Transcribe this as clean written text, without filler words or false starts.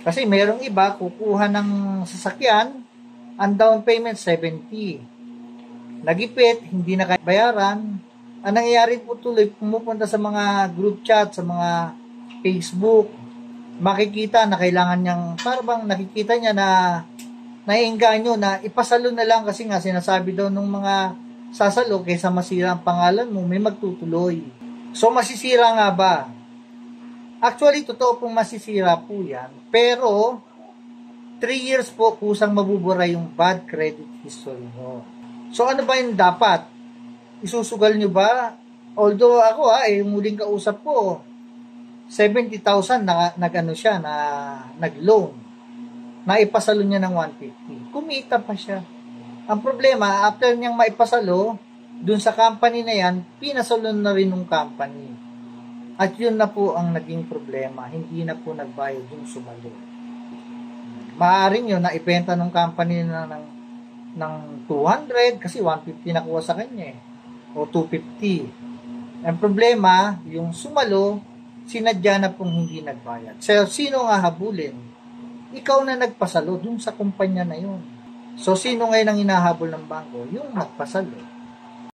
Kasi merong iba, kukuha ng sasakyan, ang down payment 70. Nagipit, hindi na kaya bayaran. Ang nangyayari po tuloy, pumupunta sa mga group chat, sa mga Facebook, makikita na kailangan niyang, parang nakikita niya na naiengganyo na ipasalo na lang kasi nga sinasabi daw ng mga sasalo kaysa masira ang pangalan mo, may magtutuloy. So masisira nga ba? Actually, totoo pong masisira po yan. Pero, 3 years po kusang mabubura yung bad credit history mo. So, ano ba yung dapat? Isusugal nyo ba? Although ako yung muling kausap ko, 70,000 nag-ano siya, nag-loan. Naipasalo niya ng 150. Kumita pa siya. Ang problema, after niyang maipasalo, dun sa company na yan, pinasalo na rin ng company. At yun na po ang naging problema. Hindi na po nagbayad yung sumalo. Maaaring yun, naipenta ng company na ng 200 kasi 150 nakuha sa kanya o 250. Ang problema, yung sumalo, sinadya na pong hindi nagbayad. So, sino nga habulin? Ikaw na nagpasalo dun sa kumpanya na yun. So, sino ngayon ang hinahabol ng bangko? Yung nagpasalo.